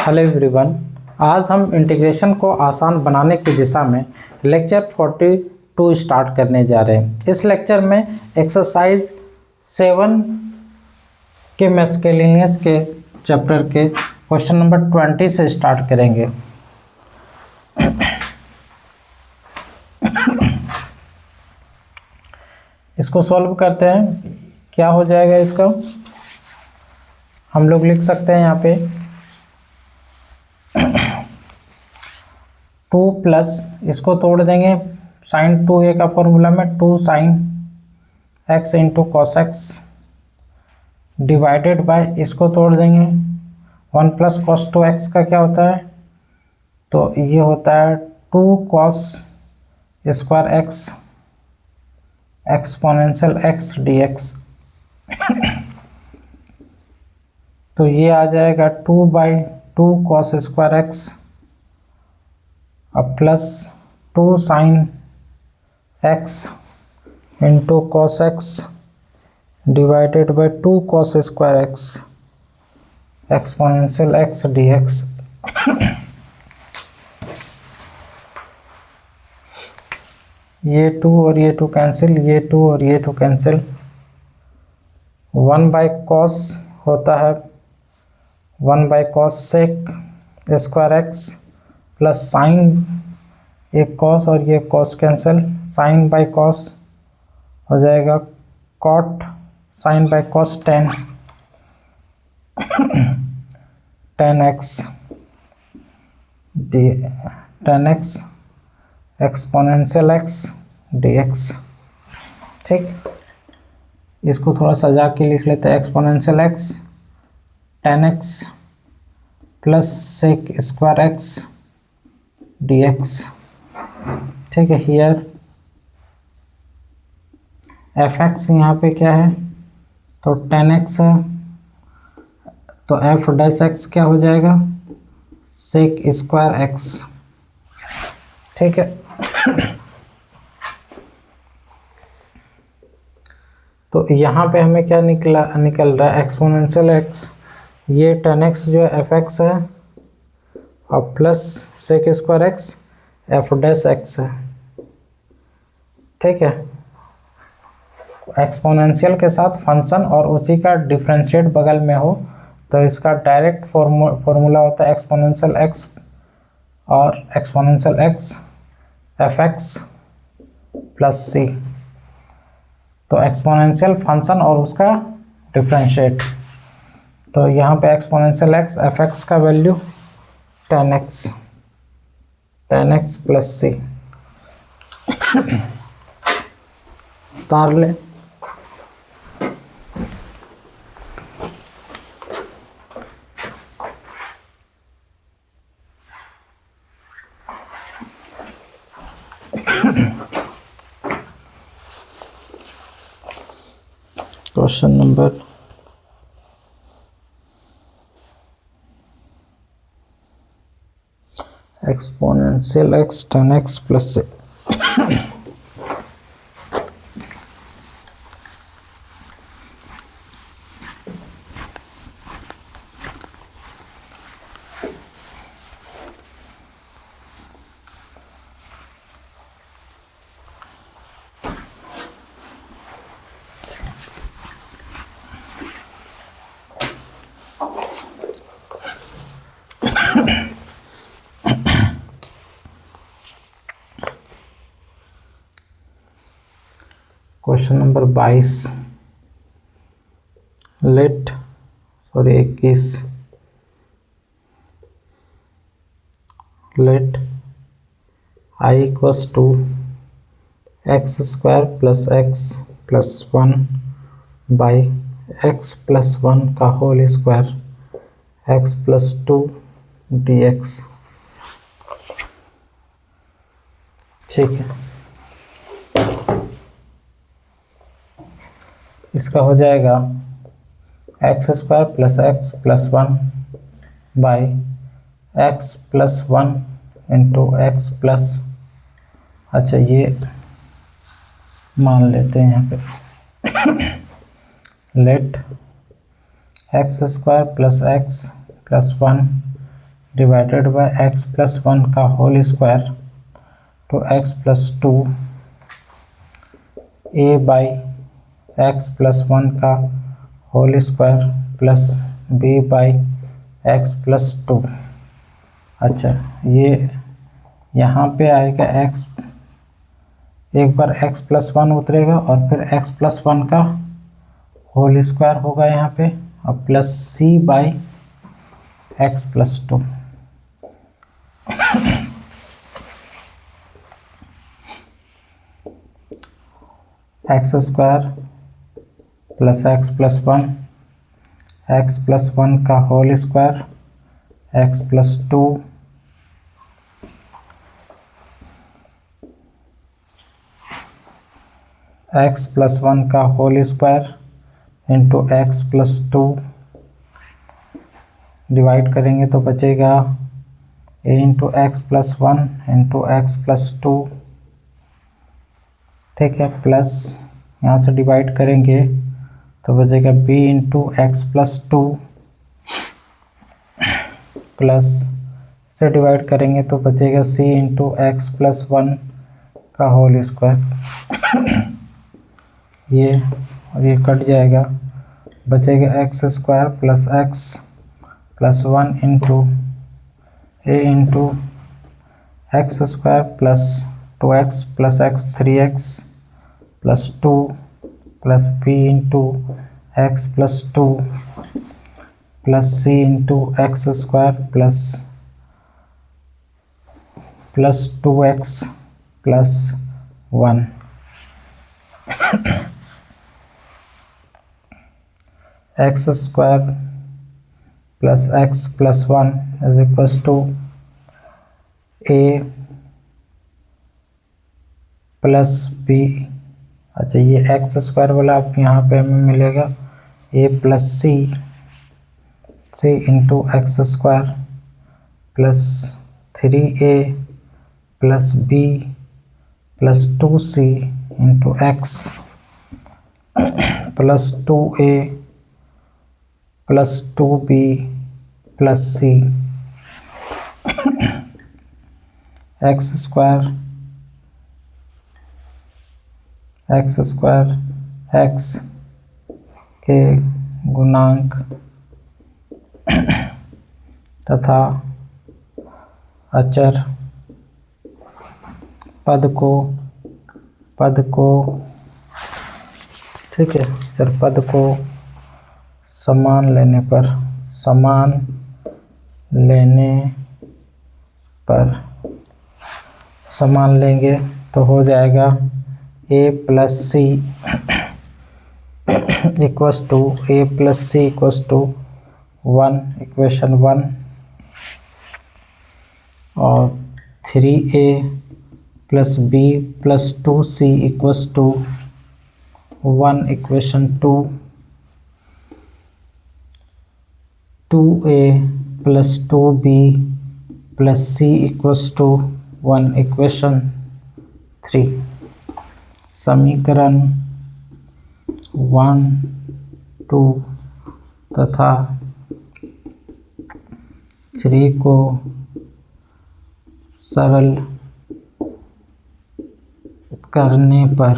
Hello everyone, आज हम integration को आसान बनाने की दिशा में लेक्चर 42 स्टार्ट करने जा रहे हैं। इस लेक्चर में एक्सरसाइज 7 के मैस्केलिनियस के चैप्टर के क्वेश्चन नंबर 20 से स्टार्ट करेंगे। इसको सॉल्व करते हैं। क्या हो जाएगा इसका, हम लोग लिख सकते हैं यहाँ पे 2 प्लस, इसको तोड़ देंगे sin 2a का फॉर्मूला में 2 sin x into cos x divided by, इसको तोड़ देंगे 1 प्लस कॉस 2x का क्या होता है, तो ये होता है 2 cos square x exponential x dx। तो ये आ जाएगा 2/2 कॉस स्क्वायर एक्स अब plus 2 sine x into cos x divided by 2 cos square x exponential x dx। ये 2 और ये 2 कैंसिल, ये 2 और ये 2 कैंसिल, 1/cos होता है 1/cos sec square x plus sine, एक कॉस और ये cos cancel, sine by cos हो जाएगा cot sine by cos 10x exponential x dx। ठीक, इसको थोड़ा सजा के लिख लेते हैं, exponential x 10x plus sec square x dx। ठीक है, हियर fx यहाँ पे क्या है, तो 10x है, तो f डैश x क्या हो जाएगा, सेक स्क्वायर x। ठीक है, तो यहाँ पे हमें क्या निकल रहा है, एक्सपोनेंशियल x, ये 10x जो है fx है और plus sec square x f dash x है। ठीक है, एक्सपोनेंशियल के साथ फंक्शन और उसी का डिफरेंशिएट बगल में हो तो इसका डायरेक्ट फॉर्मूला होता है एक्सपोनेंशियल एक्स और exponential x f x plus c. तो एक्सपोनेंशियल फंक्शन और उसका डिफरेंशिएट, तो यहाँ पे एक्सपोनेंशियल एक्स एफ एक्स का वैल्यू 10x प्लस सी उतार ले। Question number exponential x 10x plus से question number 21 let I equals to x square plus x plus 1 by x plus 1 का whole square x plus 2 dx। ठीक है, इसका हो जाएगा x square plus x plus 1 by x plus 1 into x plus, अच्छा ये मान लेते हैं यहाँ पे let x square plus x plus 1 divided by x plus 1 का whole square two x plus 2 a by x plus 1 का whole square plus b by x plus 2। अच्छा, ये यहाँ पे आएगा एक्स, एक बार एक्स प्लस 1 उतरेगा और फिर एक्स प्लस 1 का होल स्क्वायर होगा यहाँ पे, और plus c by x plus 2। X square plus x plus 1, x plus 1 का whole square x plus 2 x plus 1 का whole square into x plus 2, divide करेंगे तो बचेगा a into x plus 1 into x plus 2, ठीक है, plus यहाँ से divide करेंगे तो बचेगा b into x plus 2, plus से डिवाइड करेंगे तो बचेगा सी इंटू एक्स प्लस 1 का होल स्क्वायर। ये और ये कट जाएगा, बचेगा x square plus x plus 1 into a into x square plus 2x plus x 3x plus 2 plus b into x plus 2 plus c into x square plus 2x plus 1। X square plus x plus 1 is equals to a plus b. अच्छा, ये x square वाला आप यहाँ पे हमें मिलेगा a plus c into x square plus 3a plus b plus 2c into x plus 2a plus 2b plus c। X square x के गुणांक तथा अचर पद को ठीक है, अचर पद को समान लेंगे तो हो जाएगा a plus c equals to a plus c equals to 1, equation 1, और 3a plus b plus 2c equals to 1, equation 2, 2a plus 2b plus c equals to 1, equation 3। समीकरण 1, 2 तथा 3 को सरल करने पर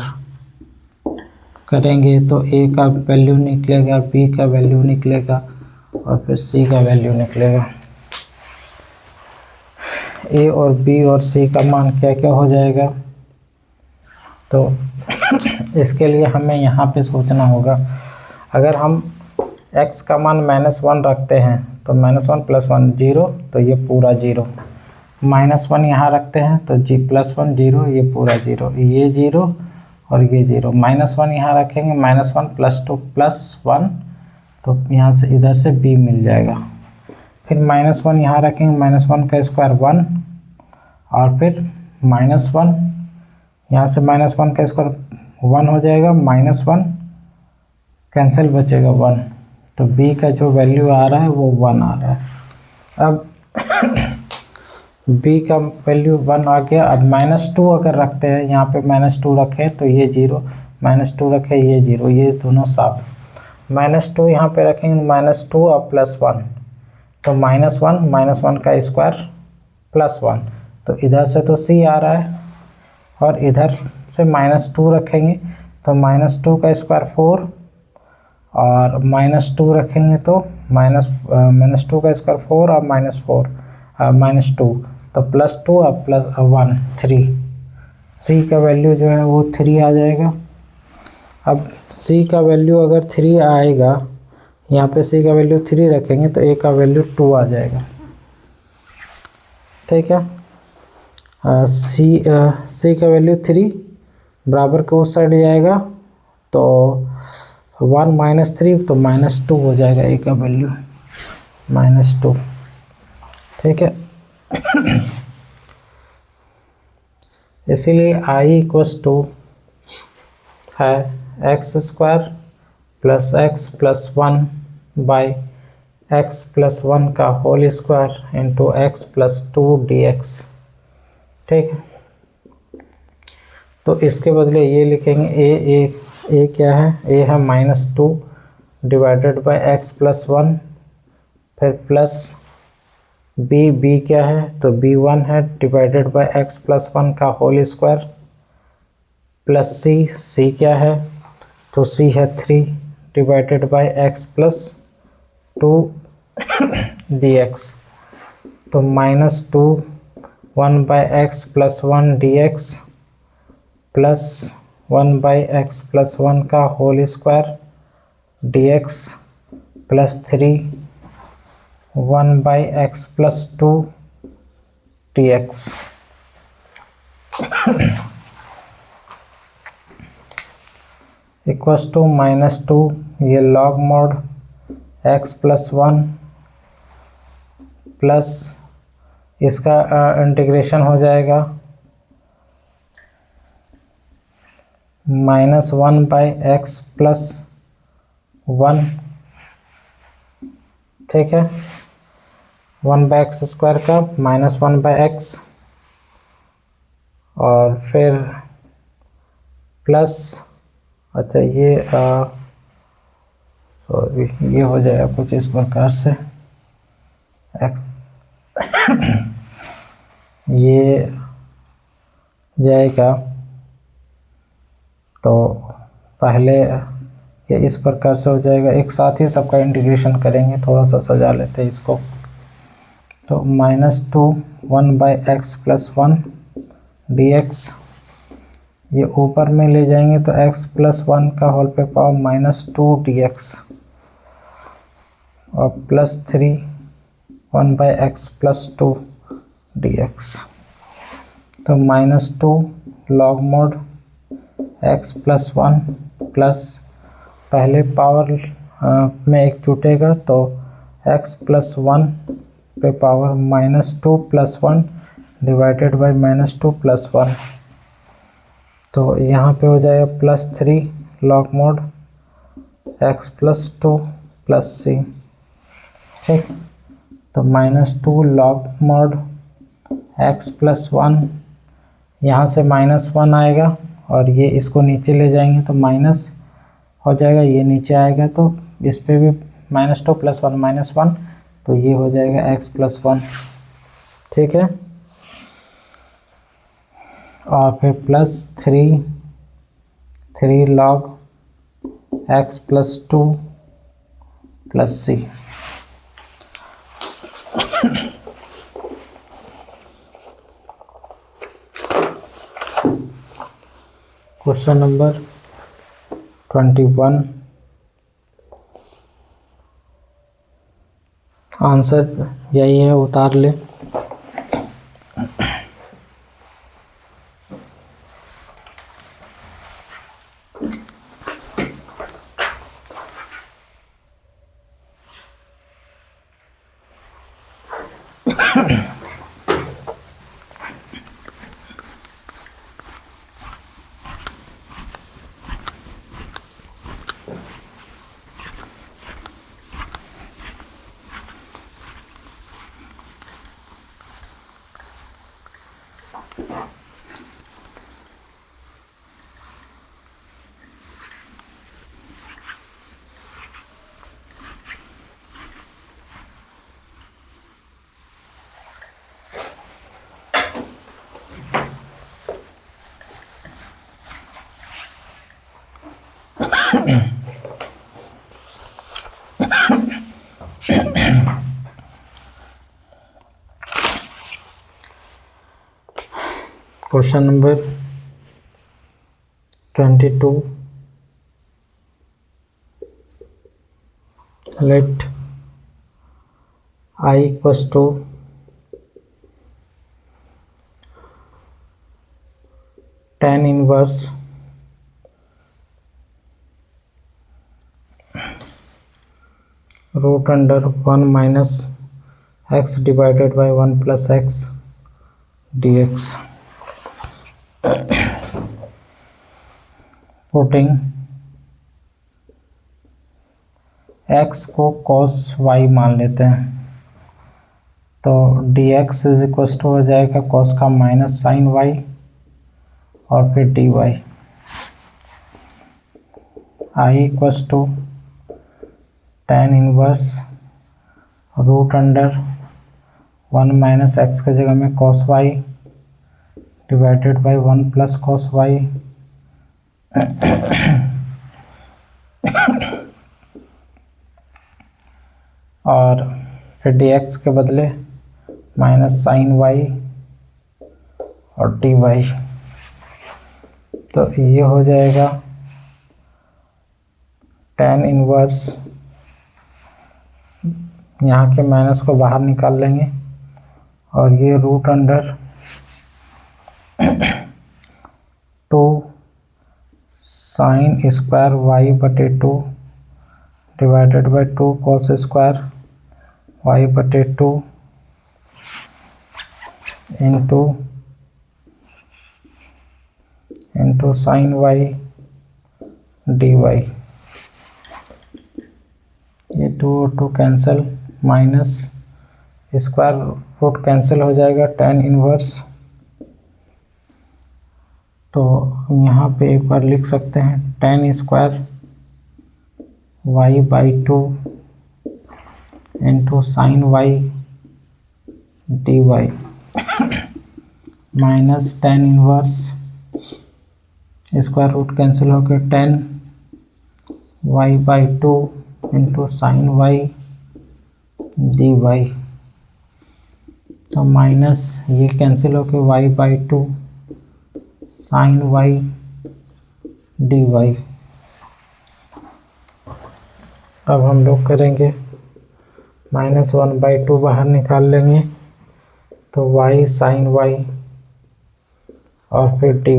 करेंगे तो a का वैल्यू निकलेगा, b का वैल्यू निकलेगा और फिर c का वैल्यू निकलेगा। a और b और c का मान क्या क्या हो जाएगा, तो इसके लिए हमें यहाँ पे सोचना होगा। अगर हम x का मान -1 रखते हैं तो -1 + 1 0, तो ये पूरा 0। -1 यहाँ रखते हैं तो +1 0, ये पूरा 0, ये 0 और ये 0। -1 यहाँ रखेंगे, -1 + 2 + 1, तो यहाँ से इधर से b मिल जाएगा। फिर -1 यहाँ रखेंगे, -1 का स्क्वायर 1, और फिर -1 यहाँ से -1 का स्क्वायर 1 हो जाएगा, -1 कैंसिल, बचेगा 1, तो b का जो वैल्यू आ रहा है वो 1 आ रहा है। अब b का वैल्यू 1 आ गया। अब -2 अगर रखते हैं, यहाँ पे -2 रखें तो ये 0, -2 रखें ये 0, ये दोनों साफ। -2 यहाँ पे रखेंगे, -2 और +1, तो -1 का स्क्वायर +1, तो इधर से तो c आ रहा है और इधर से -2 रखेंगे तो -2 का स्क्वायर 4 और -2 रखेंगे तो -2 का स्क्वायर 4 और -2 तो +2 और +1 3, c का वैल्यू जो है वो 3 आ जाएगा। अब c का वैल्यू अगर 3 आएगा, यहाँ पे c का वैल्यू 3 रखेंगे तो a का वैल्यू 2 आ जाएगा। ठीक है, c का वैल्यू 3 बराबर के उस साइड जाएगा तो 1 - 3 तो -2 हो जाएगा a का वैल्यू -2। ठीक है, इसीलिए i = है x² + x + 1 बाई x + 1 का whole square into x + 2 dx। ठीक है, तो इसके बदले ये लिखेंगे a क्या है, a है -2 डिवाइडेड बाई x + 1, फिर प्लस b क्या है, तो b 1 है डिवाइडेड बाई x + 1 का होल स्क्वायर, प्लस c क्या है, तो c है 3 डिवाइडेड बाई x + 2 dx, तो -2 1/x + 1 dx प्लस 1/x + 1 का whole square dx plus 3 1/x + 2 dx। Equals to -2, ये लॉग मॉड x + 1 प्लस इसका इंटीग्रेशन हो जाएगा -1/x + 1। ठीक है, 1/x² का -1/x और फिर प्लस, अच्छा ये सॉरी ये हो जाएगा कुछ इस प्रकार से x ये जाएगा, तो पहले ये इस प्रकार से हो जाएगा, एक साथ ही सबका इंटीग्रेशन करेंगे, थोड़ा सा सजा लेते हैं इसको। तो -2 1/x + 1 dx, ये ऊपर में ले जाएंगे तो x + 1 का होल पे पावर -2 dx और प्लस 3 1/x + 2 dx, तो -2 लॉग मोड x + 1 प्लस पहले पावर में एक जुटेगा तो x + 1 पे पावर -2 + 1 डिवाइडेड बाई -2 + 1, तो यहाँ पे हो जाएगा +3 लॉग मोड x + 2 + c। ठीक, तो -2 लॉग मोड x + 1, यहाँ से -1 आएगा और ये इसको नीचे ले जाएंगे तो माइनस हो जाएगा, ये नीचे आएगा तो इस पे भी -2 + 1 -1, तो ये हो जाएगा x + 1। ठीक है, और फिर +3 log x + 2 + c। Question number 21, answer यही है, उतार ले। Question number 22, let I equals to tan inverse root under 1 minus x divided by 1 plus x dx. Putting x को cos y मान लेते हैं, तो dx इज इक्वल टू हो जाएगा cos का माइनस साइन y और फिर dy. I equal to tan inverse root under 1 minus x की जगह में cos y divided by 1 plus cos y और फिर dx के बदले माइनस साइन y और dy. तो ये हो जाएगा tan इनवर्स, यहाँ के माइनस को बाहर निकाल लेंगे और ये root under 2 sine square y बटे 2 divided by 2 cos square y बटे 2 इंटू साइन y dy. ये 2 और 2 cancel, minus square root cancel हो जाएगा tan इनवर्स. तो यहाँ पे एक बार लिख सकते हैं tan square y by 2 into sine y dy minus tan inverse square root cancel होकर tan y by 2 into sine y dy. तो माइनस ये कैंसिल होकर y by 2 sine y dy. अब हम लोग करेंगे -1/2 बाहर निकाल लेंगे तो y साइन y और फिर dy.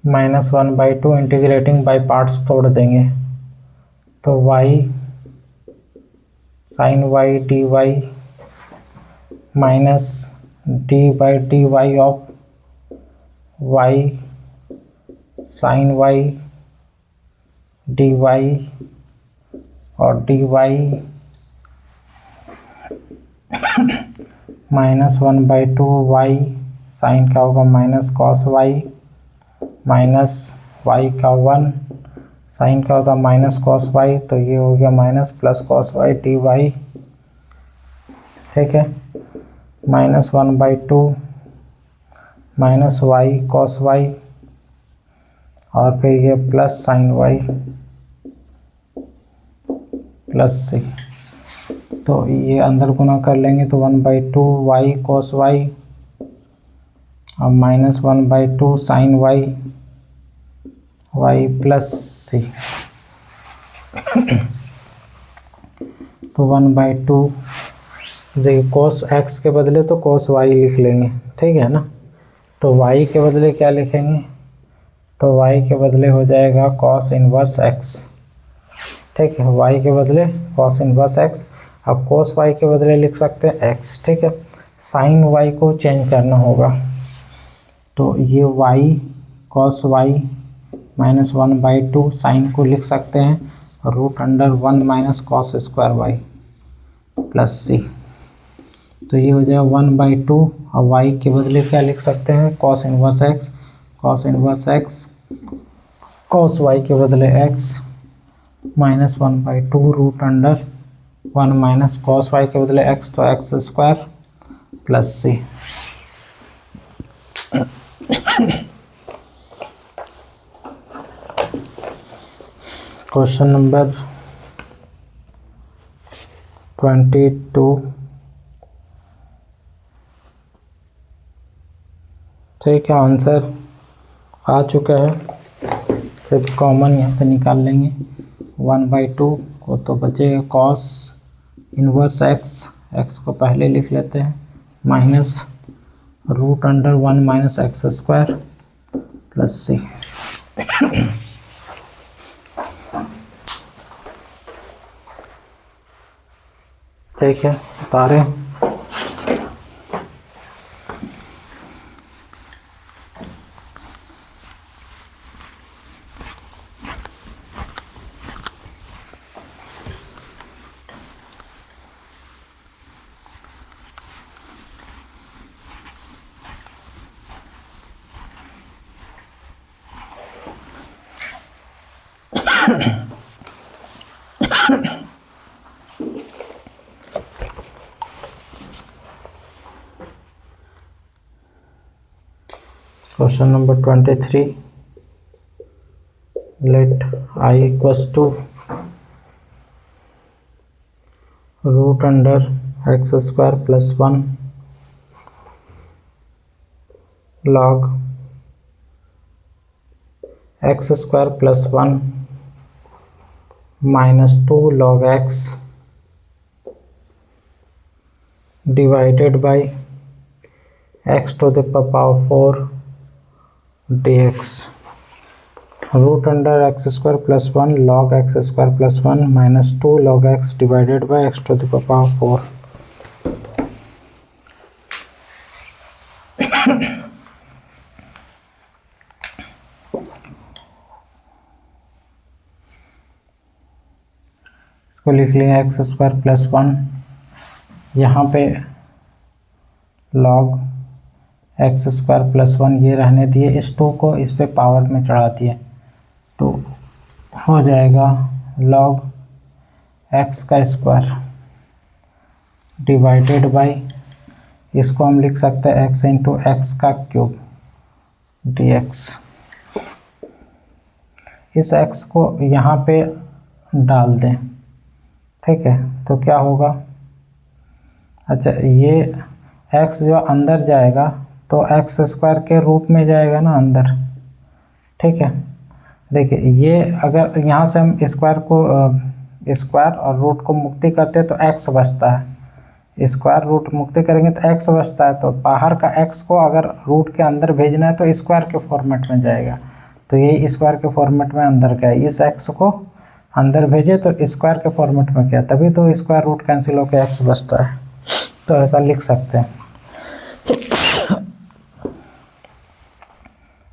-1/2 इंटीग्रेटिंग बाय पार्ट्स तोड़ देंगे तो y sine y dy minus d by dy of y sine y dy और dy -1/2 y साइन का होगा minus cos y minus y का 1 साइन का होता माइनस कॉस y, तो ये हो गया minus plus cos y dy. ठीक है, -1/2 माइनस y कॉस y और फिर ये plus sign y plus c. तो ये अंदर गुना कर लेंगे तो 1/2 y कॉस y और -1/2 साइन y प्लस c. तो 1/2 देखिए cos x के बदले तो cos y लिख लेंगे, ठीक है ना. तो y के बदले क्या लिखेंगे, तो y के बदले हो जाएगा cos इनवर्स x. ठीक है, y के बदले cos इनवर्स x. अब cos y के बदले लिख सकते हैं x. ठीक है, साइन y को चेंज करना होगा तो ये y cos y -1/2 साइन को लिख सकते हैं root under 1 minus cos square y plus c. तो ये हो जाएगा 1/2 और y के बदले क्या लिख सकते हैं cos inverse x. cos inverse x cos y के बदले x -1/2 रूट अंडर 1 माइनस कॉस y के बदले x तो x स्क्वायर प्लस c. Question number 22। ठीक है, आंसर आ चुका है। सिर्फ कॉमन यहाँ पे निकाल लेंगे 1/2 को, तो बचेगा कॉस इनवर्स एक्स को पहले लिख लेते हैं, minus √1 minus x square plus c. ठीक है, उतारें। Question number 23. Let I equals to √x square plus 1 log x square plus 1 minus 2 log x divided by x to the power 4 dx। √x square plus 1 log x square plus 1 minus 2 log x divided by x to the power 4। इसको लिख लिया x स्क्वायर plus 1, यहाँ पे log x square plus 1 ये रहने दिए, इस 2 को इस पे पावर में चढ़ा दिए, तो हो जाएगा log एक्स का स्क्वायर डिवाइडेड बाई, इसको हम लिख सकते हैं x इंटू एक्स का क्यूब dx। इस x को यहाँ पे डाल दें, ठीक है, तो क्या होगा, अच्छा ये x जो अंदर जाएगा तो एक्स स्क्वायर के रूप में जाएगा ना अंदर, ठीक है। देखिए ये अगर यहाँ से हम स्क्वायर और रूट को मुक्ति करते हैं तो x बचता है, स्क्वायर रूट मुक्ति करेंगे तो x बचता है, तो बाहर का x को अगर रूट के अंदर भेजना है तो स्क्वायर के फॉर्मेट में जाएगा, तो ये स्क्वायर के फॉर्मेट में अंदर गया, इस x को अंदर भेजे तो स्क्वायर के फॉर्मेट में गया, तभी तो स्क्वायर रूट कैंसिल होकर x बचता है, तो ऐसा लिख सकते हैं।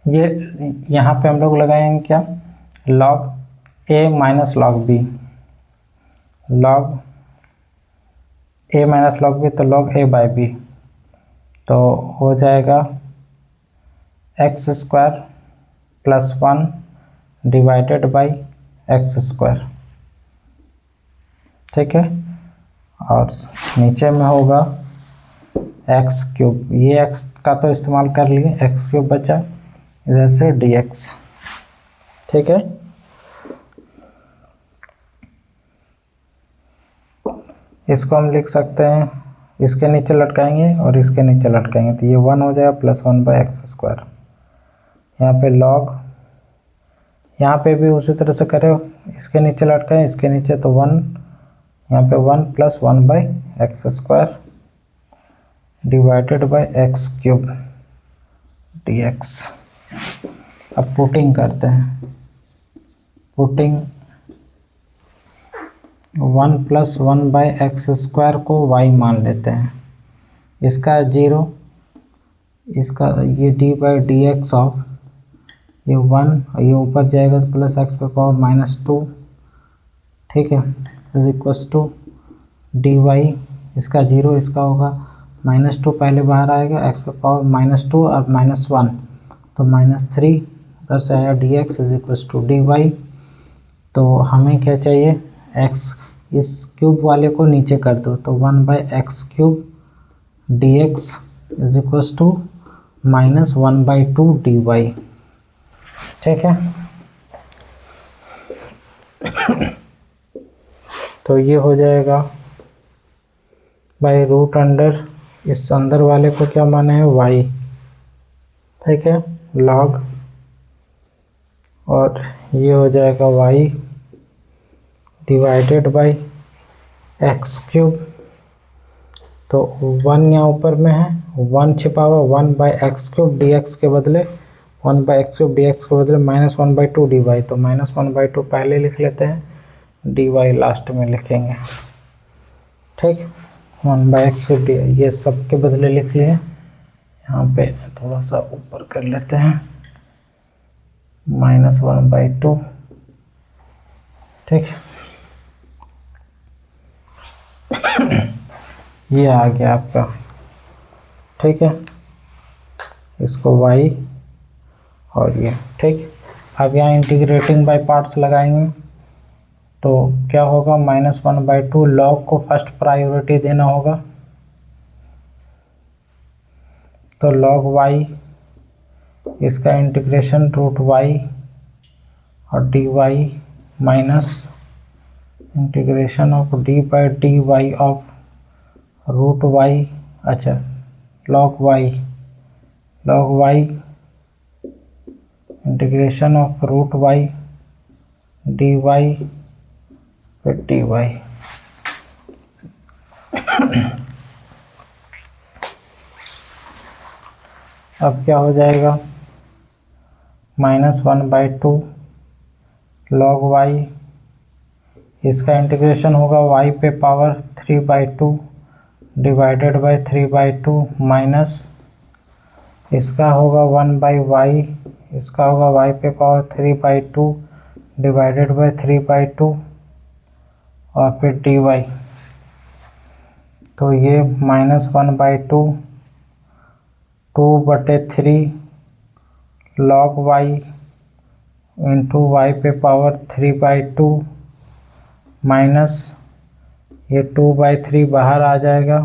ये यहाँ पे हम लोग लगाएंगे क्या, log a minus log b, log a minus log b, तो log a बाई b, तो हो जाएगा x square plus 1 divided by x square, ठीक है, और नीचे में होगा एक्स क्यूब, ये एक्स का तो इस्तेमाल कर लिए, एक्स क्यूब बचा, इधर से dx, ठीक है। इसको हम लिख सकते हैं, इसके नीचे लटकाएंगे और इसके नीचे लटकाएंगे, तो ये 1 हो जाएगा प्लस 1 बाई एक्स स्क्वायर। यहाँ पे log, यहाँ पे भी उसी तरह से करें, इसके नीचे लटकाएं, इसके नीचे, तो 1, यहाँ पे 1 plus 1 by x square divided by x cube dx। अब पुटिंग करते हैं, putting 1 plus 1 by x square को y मान लेते हैं, इसका 0, इसका ये d by D x of ये 1, ये ऊपर जाएगा तो प्लस एक्स का पावर -2, ठीक है, is equals to d y, इसका 0, इसका होगा -2, पहले बाहर आएगा, एक्स का पावर -2 और -1, तो -3, उधर से आया d x is equals to d y. तो हमें क्या चाहिए, एक्स, इस क्यूब वाले को नीचे कर दो, तो 1 by x cube d x is equals to -1/2 d y, ठीक है। तो ये हो जाएगा बाई रूट अंडर, इस अंदर वाले को क्या माने है y, ठीक है, log, और ये हो जाएगा y divided by x cube. तो 1 यहाँ ऊपर में है, 1 छिपा हुआ, 1 by x cube d x के बदले 1 by x cube d x के बदले -1/2 डी वाई। तो -1/2 पहले लिख लेते हैं, डी वाई लास्ट में लिखेंगे, ठीक। 1 बाई एक्स क्यूब डी, ये सब के बदले लिख लिए। यहाँ पे थोड़ा सा ऊपर कर लेते हैं, -1/2, ठीक। ये आ गया आपका, ठीक है, इसको y और ये, ठीक। अब यहाँ इंटीग्रेटिंग बाय पार्ट्स लगाएंगे तो क्या होगा, -1/2, लॉग को फर्स्ट प्रायोरिटी देना होगा, तो log y, इसका इंटीग्रेशन √y और dy minus integration of d/dy of √y, अच्छा log y integration of √y dy फिर dy। अब क्या हो जाएगा, -1/2 log y, इसका इंटीग्रेशन होगा y पे पावर 3/2 डिवाइडेड बाई 3/2 माइनस इसका होगा 1/y, इसका होगा y पे पावर 3/2 डिवाइडेड बाई 3/2 और फिर dy। तो ये -1/2 2/3 log y इंटू y पे पावर 3/2 माइनस ये 2/3 बाहर आ जाएगा,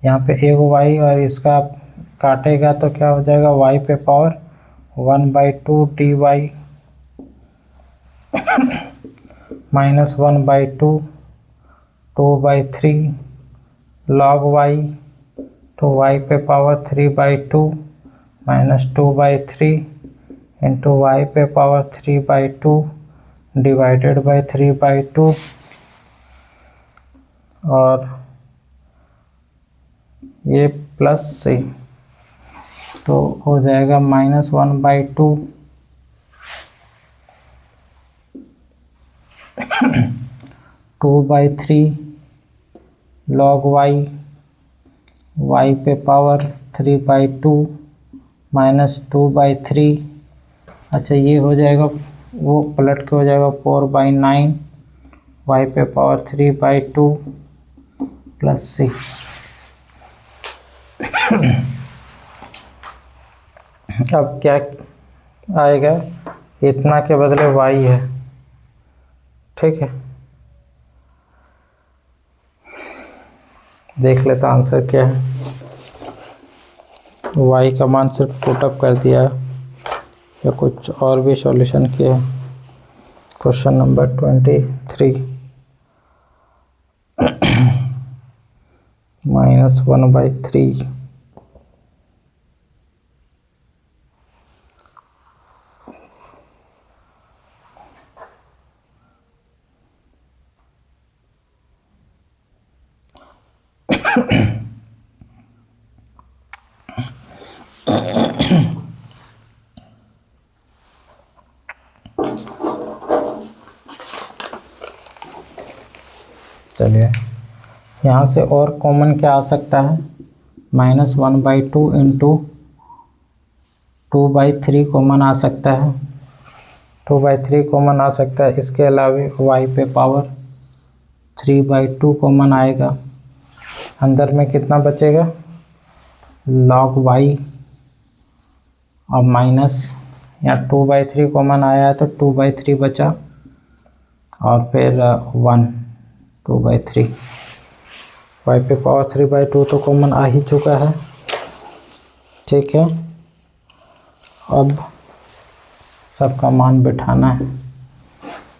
यहाँ पे एक y और इसका काटेगा तो क्या हो जाएगा, y पे power 1/2 dy minus 1/2 2/3 log y, तो y पे पावर 3/2 माइनस 2/3 इंटू y पे पावर 3/2 डिवाइडेड बाई 3/2 और ये प्लस c, तो हो जाएगा -1/2 2/3 log y पे पावर 3/2 माइनस 2/3, अच्छा ये हो जाएगा, वो पलट के हो जाएगा 4/9 y पे पावर 3/2 प्लस c। अब क्या आएगा, इतना के बदले y है, ठीक है। देख लेता आंसर क्या है, y का मान सिर्फ पुटअप कर दिया या कुछ और भी सॉल्यूशन किया। क्वेश्चन नंबर 23 -1/3 चलिए यहाँ से और कॉमन क्या आ सकता है, -1/2 इंटू 2/3 कॉमन आ सकता है, 2/3 कॉमन आ सकता है। इसके अलावा y पे पावर 3/2 कॉमन आएगा, अंदर में कितना बचेगा, log y और माइनस यहाँ 2/3 कॉमन आया है तो 2/3 बचा और फिर 1 2/3, y पे पावर 3/2 तो कॉमन आ ही चुका है, ठीक है। अब सबका मान बिठाना है,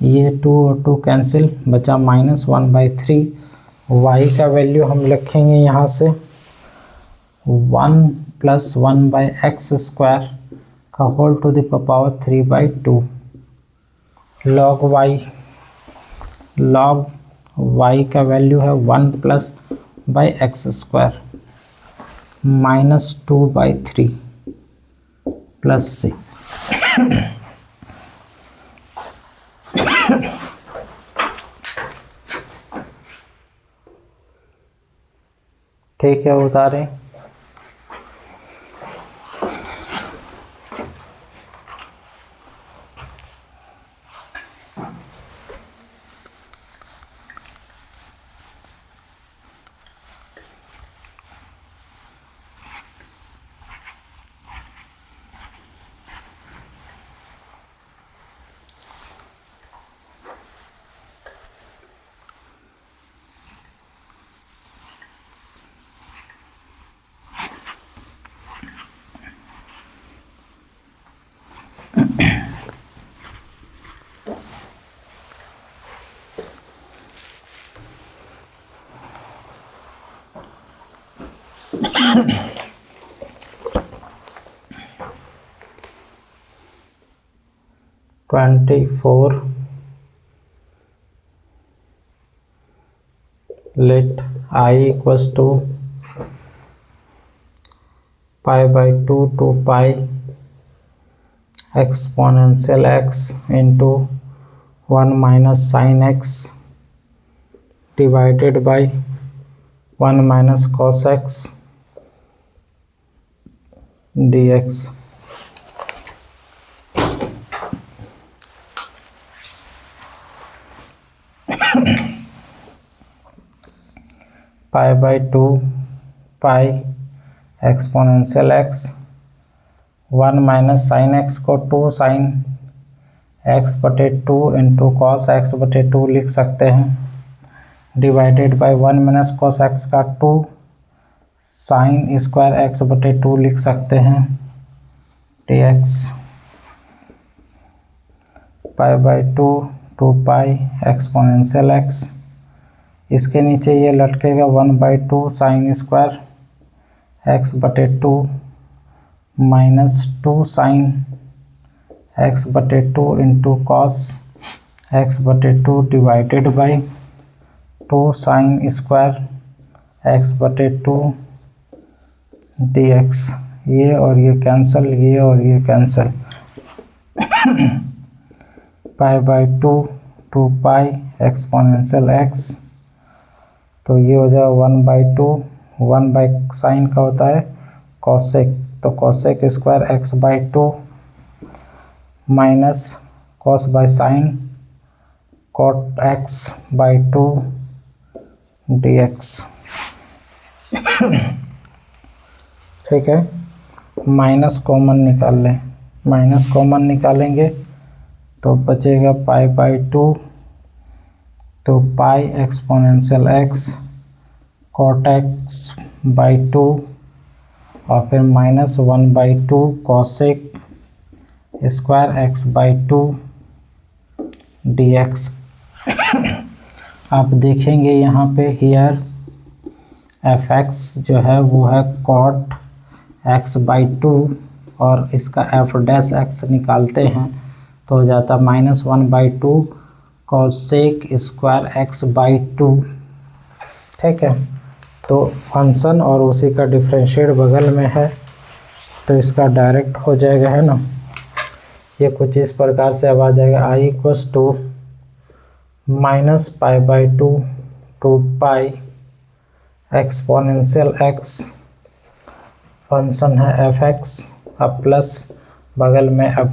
ये 2 और 2 कैंसिल, बचा -1/3 y का वैल्यू हम लिखेंगे यहाँ से 1 + 1/x² का whole to the power 3/2 log y का वैल्यू है 1 + x² -2/3 + c। ठीक है, उतारें। let I = π/2 to pi exponential x into 1 - sin x divided by 1 - cos x dx। π/2 pi exponential x 1 - sin x को 2 sin x/2 into cos x/2 लिख सकते हैं, divided by 1 - cos x का 2 sin square x/2 लिख सकते हैं dx। π/2 2 pi exponential x, इसके नीचे ये लटकेगा 1/2 sin square x/2 -2 sin x/2 into cos x/2 divided by 2 sin square x/2 dx। ये और ये कैंसिल, ये और ये कैंसिल। π/2 2 pi exponential x, तो ये हो जाएगा 1/2, 1/sin का होता है cosec, तो cosec square x/2 minus cos/sin cot x/2 dx। ठीक है, माइनस कॉमन निकाल लें। माइनस कॉमन निकालेंगे तो बचेगा π/2 तो pi exponential x cot x/2 और फिर -1/2 cosec स्क्वायर x/2 dx। आप देखेंगे यहाँ पे हियर fx जो है वो है cot x/2 और इसका f' निकालते हैं तो हो जाता -1/2 cosec स्क्वायर x/2। ठीक है, तो फंक्शन और उसी का डिफरेंशिएट बगल में है तो इसका डायरेक्ट हो जाएगा, है ना। ये कुछ इस प्रकार से अब आ जाएगा I = -π/2 2 pi exponential x, function है fx, अब प्लस बगल में f'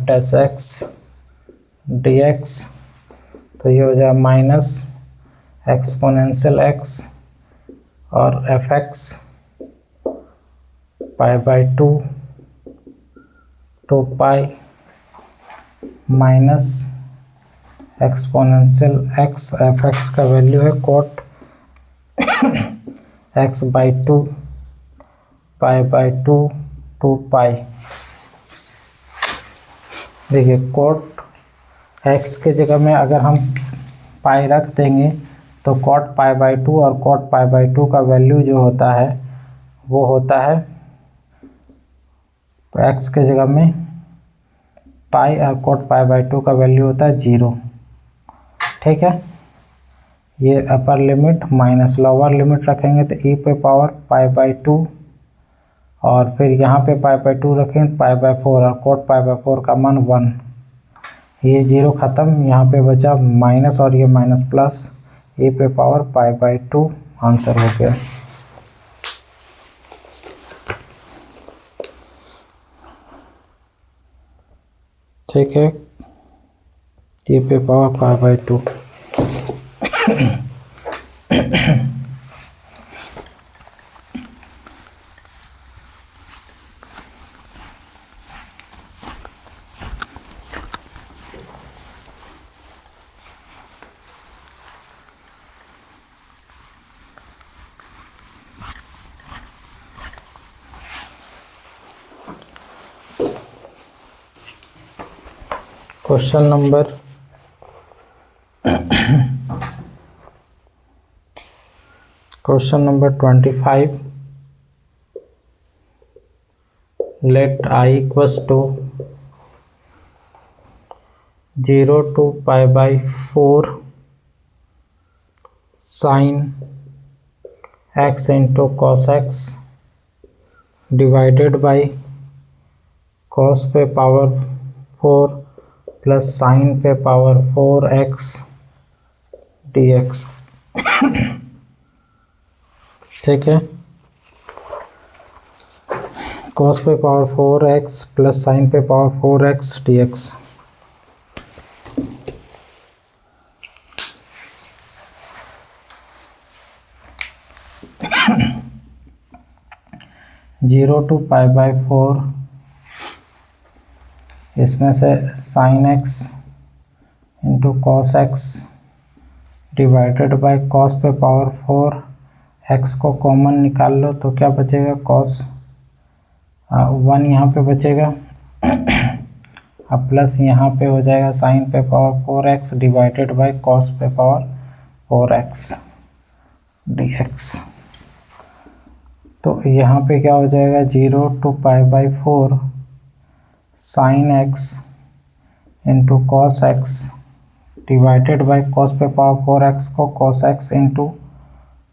dx, तो ये हो जाए माइनस एक्सपोनेंशियल x और fx π/2 2 pi minus exponential x, fx का वैल्यू है cot x/2 π/2 2 pi। देखिए cot x के जगह में अगर हम पाई रख देंगे तो cot पाई बाई 2 और cot पाई बाई 2 का वैल्यू जो होता है वो होता है x के जगह में पाई और cot पाई बाई 2 का वैल्यू होता है 0। ठीक है, ये upper limit minus lower limit रखेंगे तो e पे पावर पाई बाई 2 और फिर यहाँ पे पाई बाई 2 रखेंगे पाई बाई 4 और cot पाई बाई 4 का मान 1। ये 0 ख़त्म, यहाँ पे बचा माइनस और ये माइनस प्लस, ए पे पावर पाई बाई 2 आंसर हो गया। ठीक है, ए पे power pi by 2। Question number 25। Let I equals to 0 to pi by 4 sine x into cos x divided by cos पे पावर 4 प्लस साइन पे पावर 4x dx। ठीक है, cos पे पावर 4x प्लस साइन पे power 4x dx। Zero to pi by 4, इसमें से sine x into cos x divided by cos पे power 4 x को कॉमन निकाल लो तो क्या बचेगा, कॉस 1 यहाँ पे बचेगा अब प्लस यहाँ पे हो जाएगा साइन पे power 4x divided by cos पे पावर 4x dx। तो यहाँ पे क्या हो जाएगा, 0 to pi by 4 sine x into cos x divided by cos पे पावर 4x को cos x into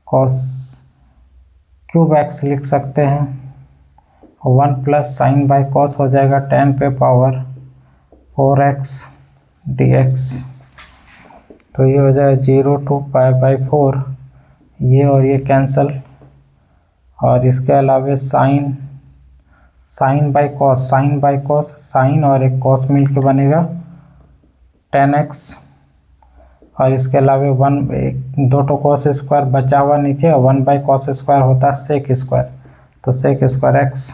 cos cube x लिख सकते हैं। 1 प्लस साइन बाई कॉस हो जाएगा tan पे पावर 4x dx। तो ये हो जाएगा 0 टू पाई बाई 4, ये और ये कैंसल, और इसके अलावा साइन बाई कॉस साइन और एक कॉस मिल के बनेगा tan x, और इसके अलावा 2 तो कॉस स्क्वायर बचा हुआ नीचे और 1 बाई कॉस स्क्वायर होता है सेक स्क्वायर, तो sec square x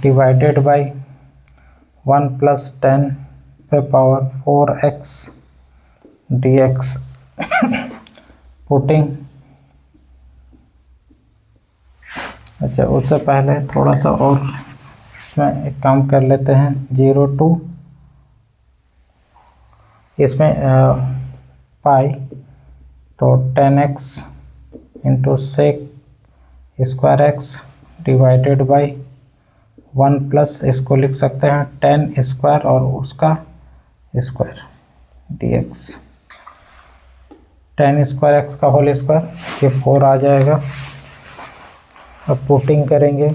divided by 1 plus tan पे पावर 4x dx। पुटिंग, अच्छा उससे पहले थोड़ा सा और इसमें एक काम कर लेते हैं। 0 टू इसमें पाई तो tan x into sec square x divided by 1 plus इसको लिख सकते हैं tan स्क्वायर और उसका square dx। tan square x का होल स्क्वायर, ये 4 आ जाएगा। अब पुटिंग करेंगे,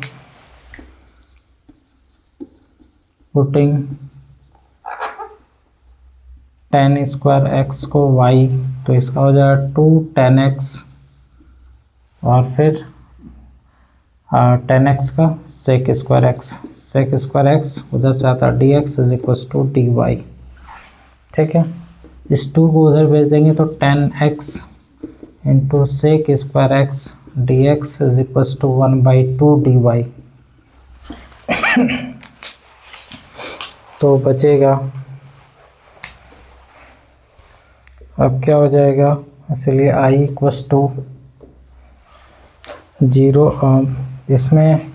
पुटिंग tan स्क्वायर x को y, तो इसका हो जाएगा 2 tan x और फिर tan x का सेक स्क्वायर x उधर से आता है dx is equals to dy। ठीक है, इस 2 को उधर भेज देंगे तो tan x into sec square x dx is equals to 1/2 dy। तो बचेगा, अब क्या हो जाएगा, इसलिए I इक्वल्स टू 0, इसमें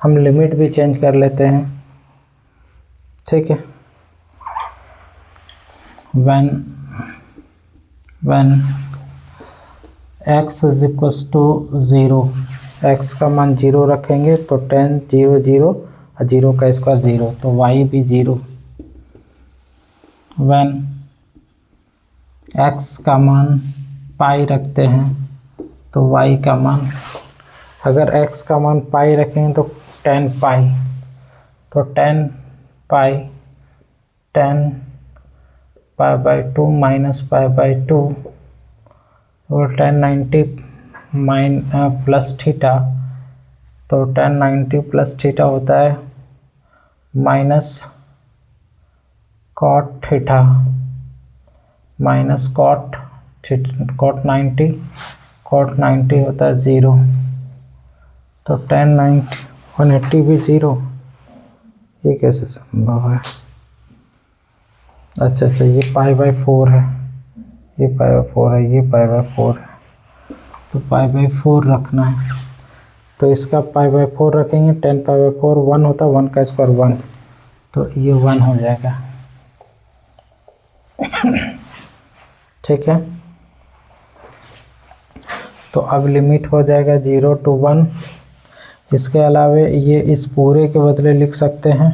हम लिमिट भी चेंज कर लेते हैं। ठीक है, when x is equals to 0, x का मान 0 रखेंगे तो 10 0 0 और 0 का स्क्वायर 0, तो y भी 0। व्हेन x का मान पाई रखते हैं तो y का मान, अगर x का मान पाई रखेंगे तो 10 पाई, तो 10 पाई 10 pi by 2 minus pi by 2 और 1090 प्लस थीटा, तो 1090 प्लस थीटा होता है minus cot theta minus cot 90, cot 90 होता है 0, तो 1090 180 भी 0, ये कैसे संभव है? अच्छा, ये पाई बाई 4 है, ये पाई बाई 4 है, ये पाई बाई 4 है, तो पाई बाई 4 रखना है, तो इसका पाई बाई 4 रखेंगे, 10 पाई बाई 4 1 होता है, 1 का स्क्वायर 1, तो ये 1 हो जाएगा। ठीक है, तो अब लिमिट हो जाएगा 0 to 1। इसके अलावे ये इस पूरे के बदले लिख सकते हैं,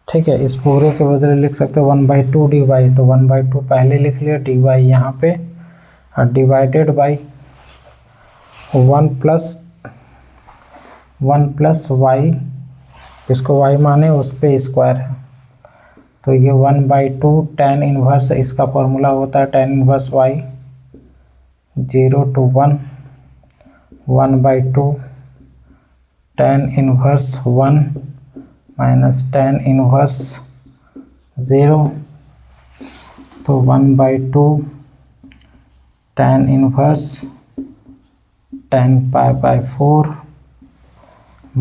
ठीक है, इस पूरे के बदले लिख सकते हैं 1/2 dy, तो 1/2 पहले लिख लिया, dy यहाँ पे, और डिवाइडेड बाई 1 प्लस y, इसको y माने उस पे स्क्वायर है, तो ये 1/2 tan इनवर्स, इसका फॉर्मूला होता है tan inverse y, 0 to 1 1/2 tan inverse 1 minus tan inverse 0, तो 1/2 tan inverse 10 pi by 4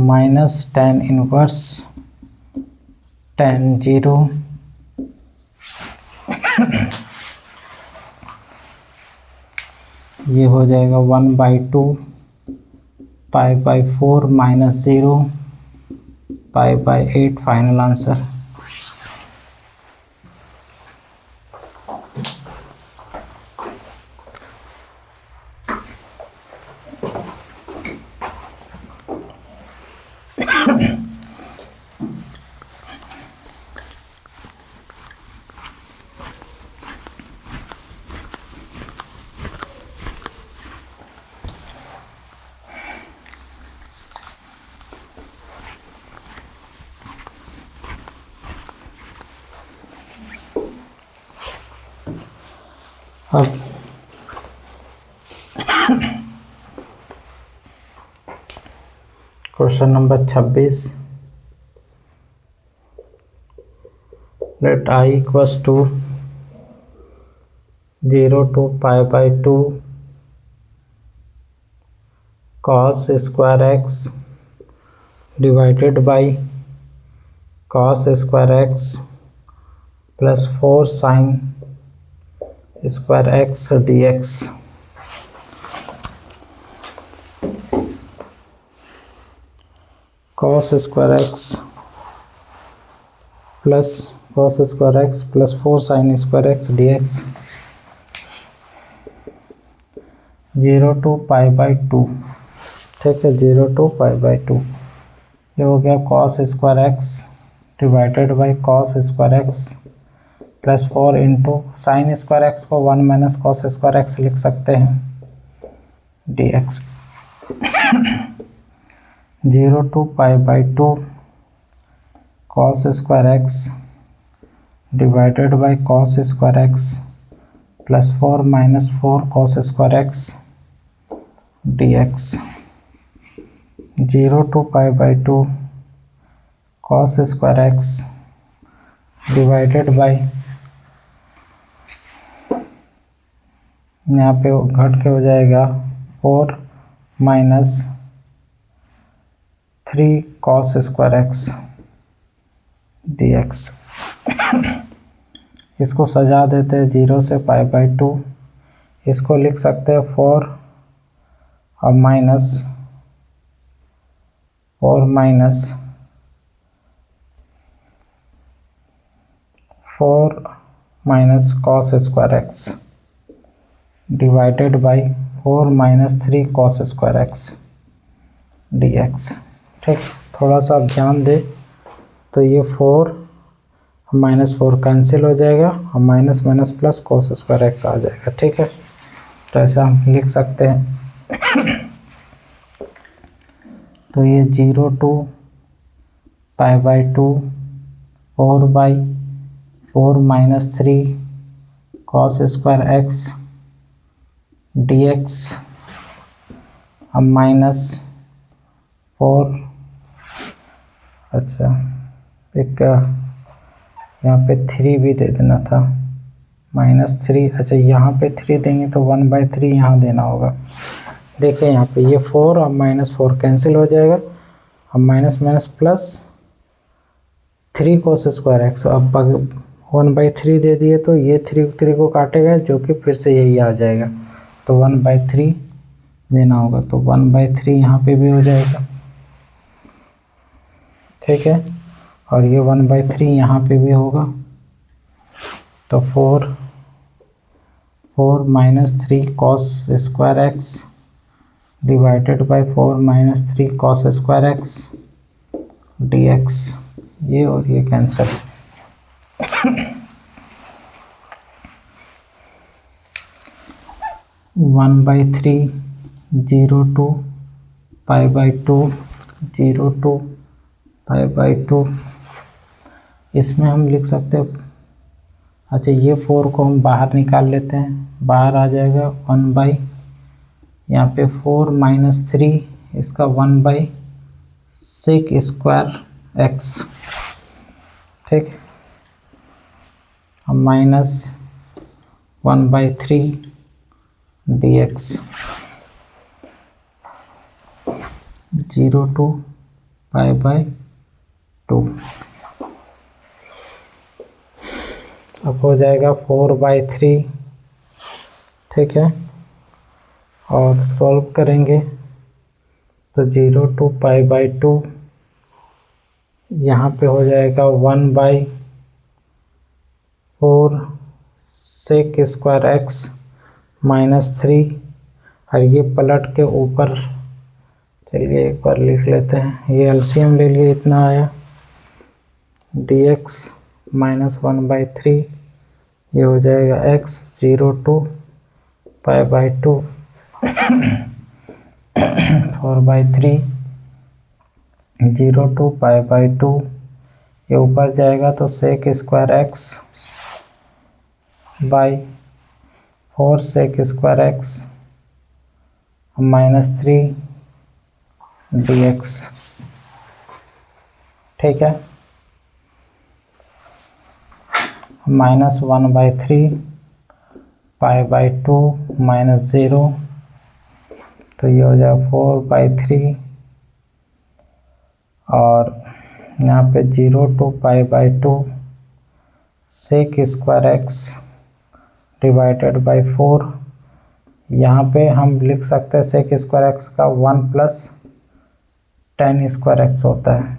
minus tan inverse tan 0, ये हो जाएगा 1/2 pi by 4 minus 0 pi by 8, final answer. अब question number 26, let I equals to 0 to pi by 2 cos square x divided by cos square x plus 4 sine square x dx। cos square x plus 4 sine square x dx 0 to pi by 2, ठीक है, 0 to pi by 2, ये हो गया cos square x divided by cos square x plus 4 into sine square x को 1 minus cos square x लिख सकते हैं dx 0 to pi by 2 cos square x divided by cos square x plus 4 minus 4 cos square x dx 0 to pi by 2 cos square x divided by, यहाँ पे घट के हो जाएगा 4 minus 3 cos square x dx। इसको सजा देते हैं 0 से पाई बाई 2, इसको लिख सकते हैं 4 और minus 4 minus cos square x divided by 4 minus 3 cos square x D x. ठीक, थोड़ा सा आप ध्यान दें तो ये 4 -4 कैंसिल हो जाएगा और minus minus plus cos square x आ जाएगा। ठीक है, तो ऐसा हम लिख सकते हैं। तो ये 0 to π/2 4/4 minus 3 cos square x D x, अब -4, अच्छा एक यहाँ पे 3 भी दे देना था, -3, अच्छा यहाँ पे 3 देंगे तो 1/3 यहाँ देना होगा। देखिए यहाँ पे ये 4 और -4 कैंसिल हो जाएगा, अब minus minus plus 3 cos square x, अब 1/3 दे दिए तो ये 3 को काटेगा जो कि फिर से यही आ जाएगा, तो 1/3 देना होगा, तो 1/3 यहाँ पे भी हो जाएगा। ठीक है, और ये 1/3 यहाँ पे भी होगा, तो 4 minus 3 cos square x divided by 4 minus 3 cos square x D x, ये और ये कैंसिल। 1/3 0 to π/2 0 to π/2, इसमें हम लिख सकते हैं, अच्छा ये 4 को हम बाहर निकाल लेते हैं, बाहर आ जाएगा 1/, यहाँ पे 4 माइनस 3, इसका 1/6 स्क्वायर एक्स। ठीक, माइनस 1/3 डी एक्स 0 to π/2, अब हो जाएगा 4/3। ठीक है, और सॉल्व करेंगे तो 0 to π/2, यहाँ पे हो जाएगा 1/4 sec स्क्वायर एक्स -3, और ये पलट के ऊपर, चलिए एक बार लिख लेते हैं, ये एलसीएम ले लिए, इतना आया dx -1/3, ये हो जाएगा x 0 to π/2 4/3 0 to π/2, ये ऊपर जाएगा तो sec square x by 4 sec square x -3 dx। ठीक है, -1/3 π/2 -0, तो ये हो जाएगा 4/3, और यहाँ पे 0 to π/2 sec square x divided by 4, यहाँ पे हम लिख सकते हैं sec स्क्वायर एक्स का 1 + tan स्क्वायर एक्स होता है,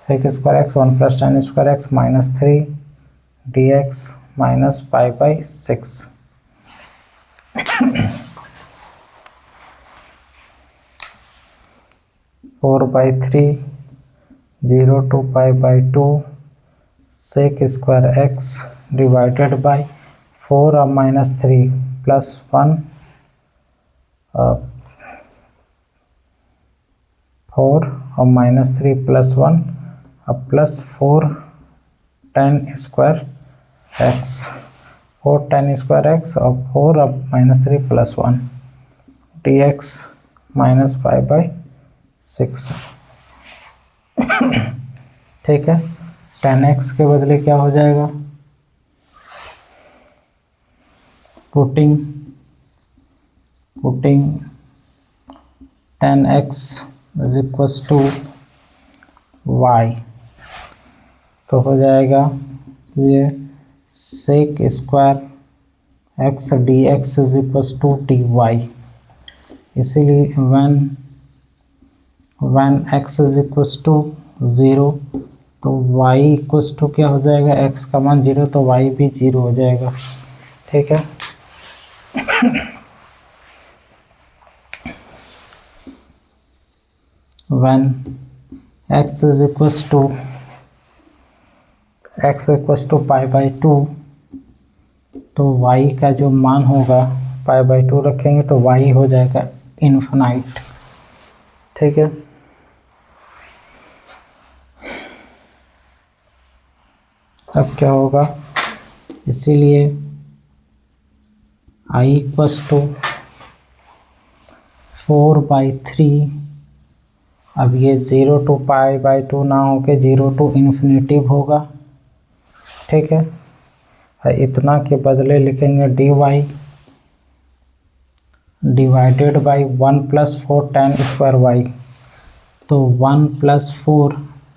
sec square x 1 + tan square x -3 dx -π/6। Four by 3 0 to π/2 sec square x divided by 4 और -3 +1 4 और -3 +1 अब +4 tan square x, 4 tan square x और 4 अब -3 +1 dx -π/6। ठीक है, tan x के बदले क्या हो जाएगा, पुटिंग tan x = y, तो हो जाएगा ये sec square x dx dy, इसीलिए when x = 0 तो y = क्या हो जाएगा, x का मान 0 तो y भी 0 हो जाएगा। ठीक है, when x is equals to π/2 तो y का जो मान होगा π/2 रखेंगे तो y हो जाएगा इन्फिनाइट। ठीक है, अब क्या होगा, इसीलिए I इक्वल्स टू 4/3। अब ये 0 to π/2 ना होके 0 to इन्फिनिटिव होगा। ठीक है, इतना के बदले लिखेंगे dy divided by 1 + 4 tan square y। तो 1 + 4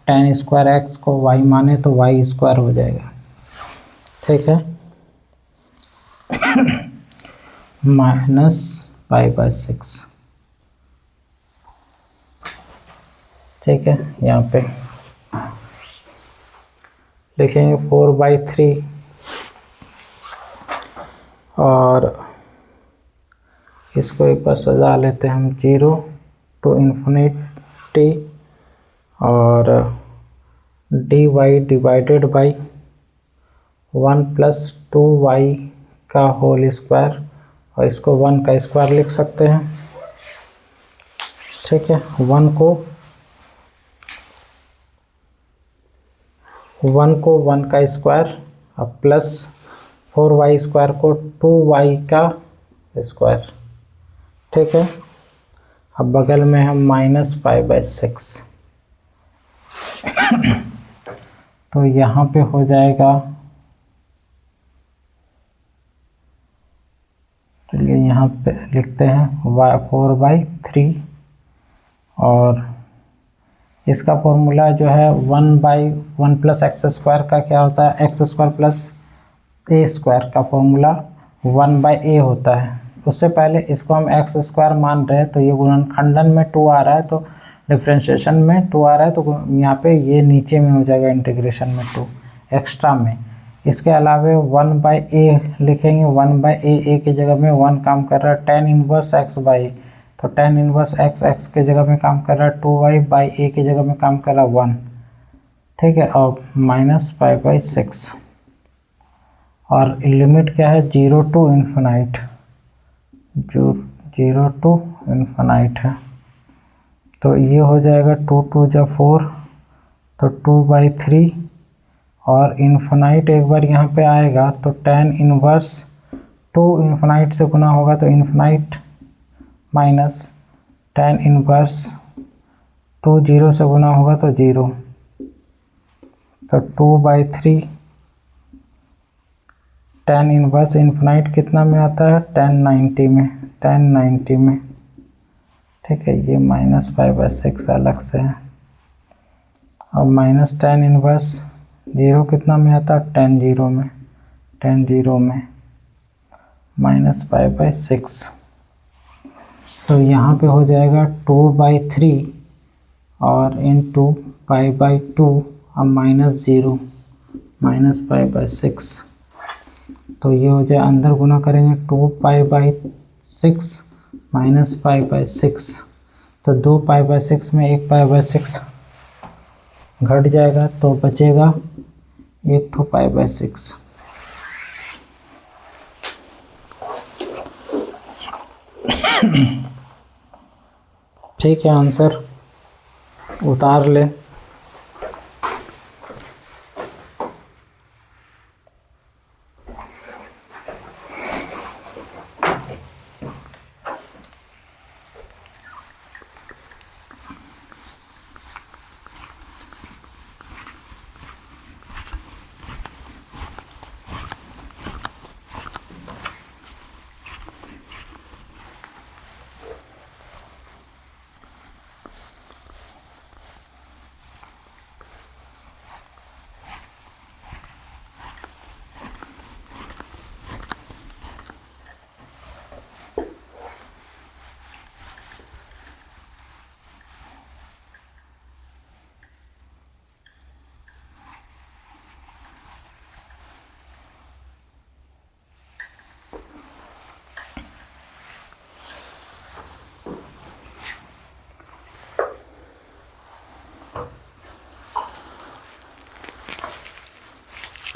tan स्क्वायर x को y माने तो y स्क्वायर हो जाएगा। ठीक है, -π/6। ठीक है, यहाँ पे लिखेंगे 4/3 और इसको एक बार सजा लेते हैं हम 0 to इन्फिनिटी और dy डिवाइडेड बाई 1 + 2y का होल स्क्वायर और इसको 1 का स्क्वायर लिख सकते हैं। ठीक है, 1 को 1 का स्क्वायर अब प्लस 4y स्क्वायर को 2y का स्क्वायर। ठीक है, अब बगल में हम -π/6 तो यहाँ पे हो जाएगा, चलिए यहाँ पे लिखते हैं 4/3 और इसका फॉर्मूला जो है 1/1 + x² का क्या होता है, x² + a² का फॉर्मूला 1/a होता है। उससे पहले इसको हम x² मान रहे हैं तो ये गुणनखंडन में 2 आ रहा है तो डिफरेंशिएशन में 2 आ रहा है तो यहाँ पे ये नीचे में हो जाएगा इंटीग्रेशन में 2 एक्स्ट्रा में। इसके अलावा 1/a लिखेंगे, 1/a की जगह में 1 काम कर रहा है tan इनवर्स x/a तो tan इनवर्स x के जगह में काम कर रहा है 2y/a की जगह में काम कर रहा है 1। ठीक है, और -π/6 और लिमिट क्या है 0 to इन्फिनाइट, जो 0 to इन्फिनाइट है तो ये हो जाएगा 2 × 2 = 4 तो 2/3 और इन्फिनाइट एक बार यहाँ पे आएगा तो tan इनवर्स 2 इन्फिनाइट से गुना होगा तो इन्फिनाइट माइनस tan इनवर्स 2 0 से गुना होगा तो 0 तो 2/3 tan इनवर्स इन्फिनाइट कितना में आता है, tan 90 में। ठीक है, ये -π/6 अलग से है और माइनस tan इनवर्स 0 कितना में आता है, tan 0 में -π/6 तो यहाँ पे हो जाएगा 2/3 और इंटू π/2 और -0 -π/6 तो ये हो जाए, अंदर गुना करेंगे 2π/6 -π/6 तो 2π/6 में 1π/6 घट जाएगा तो बचेगा 1π/6। ठीक है, आंसर उतार ले।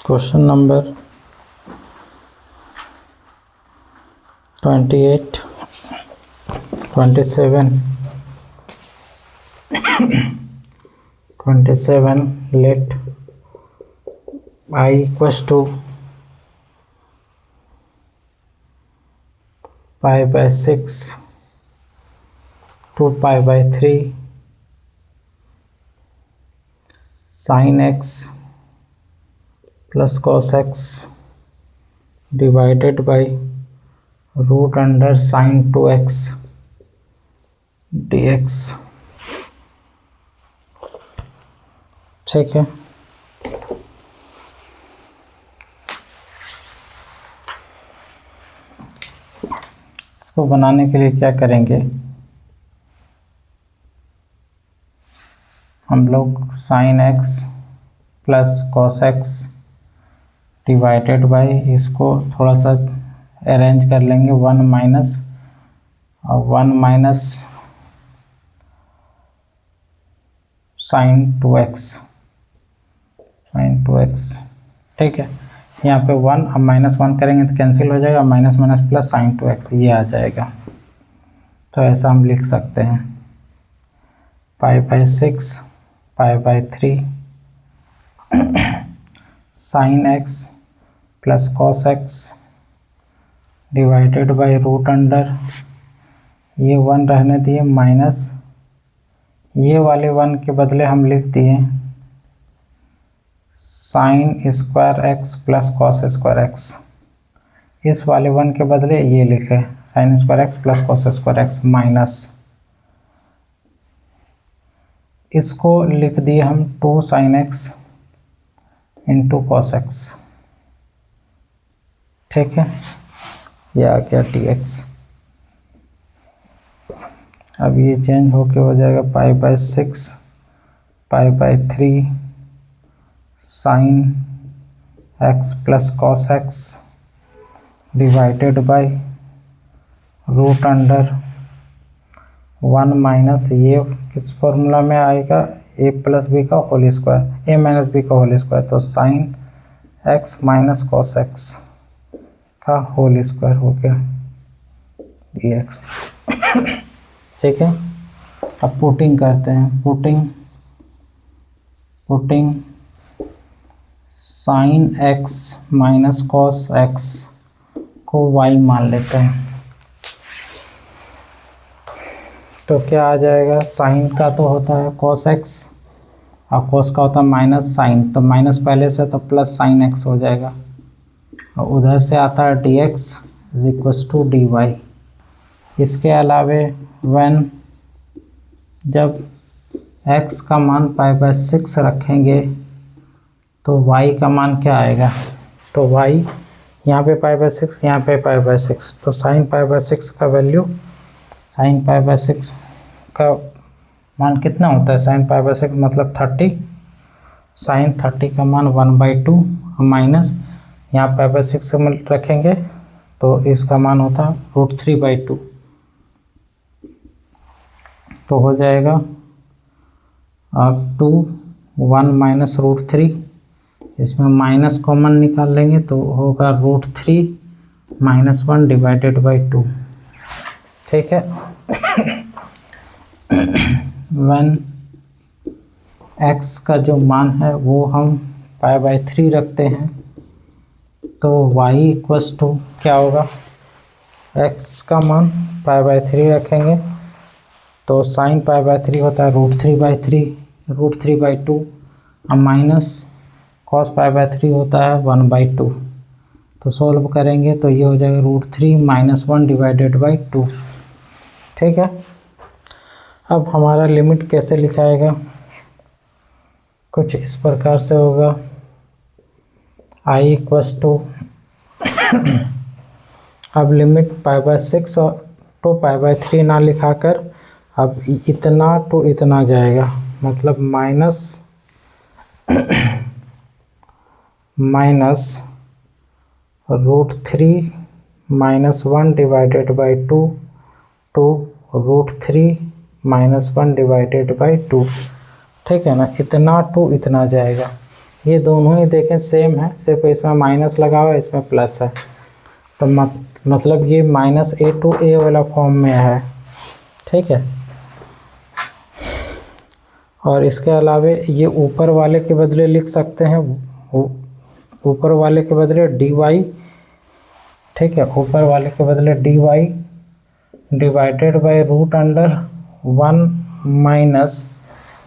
Question number 28, 27, 27 let I equals to pi by 6 to pi by 3 sin x plus cos x divided by root under sin 2x dx। ठीक है, इसको बनाने के लिए क्या करेंगे, हम लोग sin x plus cos x divided by, इसको थोड़ा सा अरेंज कर लेंगे, 1 माइनस sin 2x, ठीक है। यहाँ पे 1, अब -1 करेंगे तो कैंसिल हो जाएगा, minus minus plus sin 2x ये आ जाएगा। तो ऐसा हम लिख सकते हैं pi by 6 pi by 3 sin x plus cos x divided by root under, ये 1 रहने दिए, माइनस ये वाले 1 के बदले हम लिख दिए sine square x plus cos square x, इस वाले 1 के बदले ये लिखे sine square x plus cos square x, minus इसको लिख दिए हम 2 sine x into cos x, ठीक है, ये आ गया dx। अब ये चेंज होके हो जाएगा pi by 6 pi by 3 sine x plus cos x divided by root under 1 minus, ये किस फॉर्मूला में आएगा, a प्लस बी का whole square, a minus B का होल स्क्वायर, तो sine x minus cos x का होल स्क्वायर हो गया dx। ठीक है, अब पुटिंग करते हैं, putting sine x minus cos x को y मान लेते हैं, तो क्या आ जाएगा, साइन का तो होता है कॉस एक्स और कॉस का होता है माइनस साइन, तो माइनस पहले से तो प्लस साइन एक्स हो जाएगा, और उधर से आता है dx is equals to dy। इसके अलावे when जब x का मान पाई बाई 6 रखेंगे तो y का मान क्या आएगा, तो y यहाँ पे पाई बाई 6, यहाँ पे पाई बाई 6, तो साइन पाई बाई 6 का वैल्यू, साइन पाई बाई 6 का मान कितना होता है, साइन पाई बाई 6 मतलब 30, साइन 30 का मान 1/2 माइनस यहाँ पाई बाई 6 से रखेंगे तो इसका मान होता है √3/2, तो हो जाएगा 2 1 माइनस √3, इसमें माइनस कॉमन निकाल लेंगे तो होगा √3 माइनस 1 डिवाइडेड बाई 2, ठीक है। when x का जो मान है वो हम पाई बाई 3 रखते हैं तो y इक्वल्स टू क्या होगा, x का मान पाई बाई 3 रखेंगे तो साइन पाई बाई 3 होता है √3/2 और माइनस कॉस पाई बाई 3 होता है 1/2, तो सोल्व करेंगे तो ये हो जाएगा √3 माइनस 1 डिवाइडेड बाई 2, ठीक है। अब हमारा लिमिट कैसे लिखाएगा, कुछ इस प्रकार से होगा, i इक्वल्स टू अब limit pi by 6 to pi by 3 ना लिखाकर अब इतना टू इतना जाएगा, मतलब minus √3 minus 1 divided by 2 to √3 minus 1 divided by 2, ठीक है ना, इतना टू इतना जाएगा, ये दोनों ही देखें सेम है, सिर्फ इसमें माइनस लगा हुआ है, इसमें प्लस है, तो मतलब ये -a to a वाला फॉर्म में है, ठीक है। और इसके अलावे ये ऊपर वाले के बदले लिख सकते हैं, ऊपर वाले के बदले dy, ठीक है, ऊपर वाले के बदले dy डिवाइडेड बाय √1 माइनस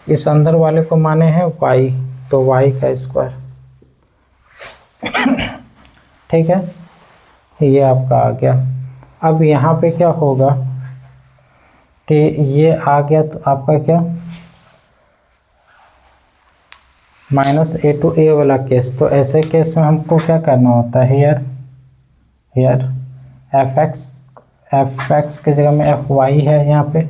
इस अंदर वाले को माने हैं y, तो y का स्क्वायर, ठीक है, ये आपका आ गया। अब यहाँ पे क्या होगा कि ये आ गया तो आपका क्या -a to a वाला केस, तो ऐसे केस में हमको क्या करना होता है, हियर fx के जगह में fy है, यहाँ पे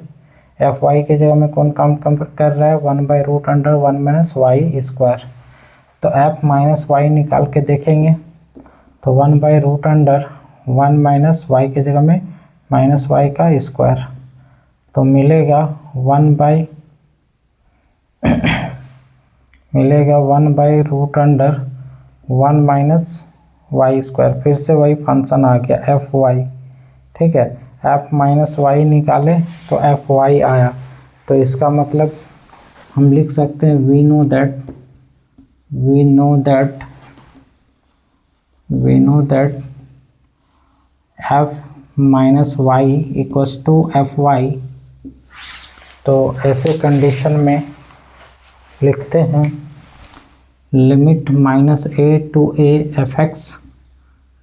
fy के जगह में कौन काम कर रहा है, 1/√1 माइनस y स्क्वायर, तो f माइनस y निकाल के देखेंगे तो 1/√1 माइनस y के जगह में -y का स्क्वायर, तो मिलेगा 1/√1 माइनस y स्क्वायर, फिर से वही फंक्शन आ गया fy, ठीक है। f माइनस y निकाले तो fy आया, तो इसका मतलब हम लिख सकते हैं we know that f minus y equals to fy, तो ऐसे कंडीशन में लिखते हैं limit -a to a fx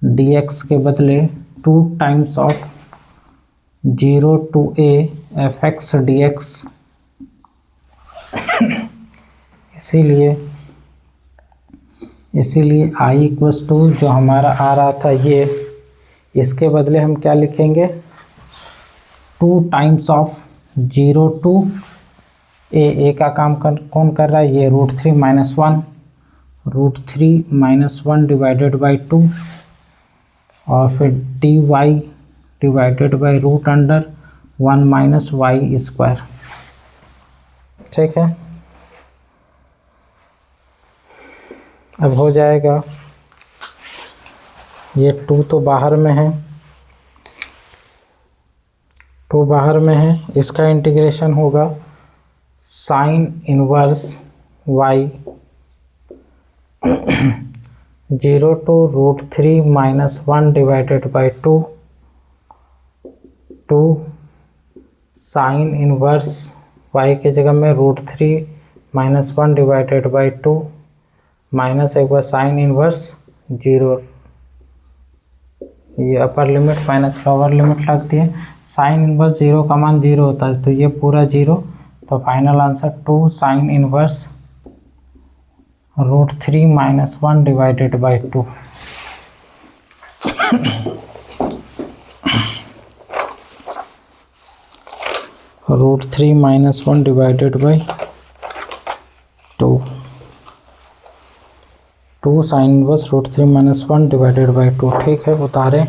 dx के बदले 2 times of 0 to a fx dx, इसीलिए i इक्वल्स टू जो हमारा आ रहा था ये, इसके बदले हम क्या लिखेंगे 2 टाइम्स ऑफ 0 to a का काम कौन कर रहा है, ये √3 माइनस 1 डिवाइडेड बाई 2, और फिर dy divided by √1 minus y square, ठीक है। अब हो जाएगा, ये 2 तो बाहर में है, 2 बाहर में है, इसका इंटीग्रेशन होगा sine inverse y 0 to √3 minus 1 divided by 2 sine inverse y के जगह में √3 माइनस 1 डिवाइडेड बाई 2 माइनस एक बार साइन इनवर्स 0, ये upper limit minus lower limit लगती है, साइन इनवर्स 0 का मान 0 होता है, तो ये पूरा 0, तो final answer 2 sine inverse √3 minus 1 divided by 2। √3 minus 1 divided by 2 sine inverse √3 minus 1 divided by 2, ठीक है, उतारें।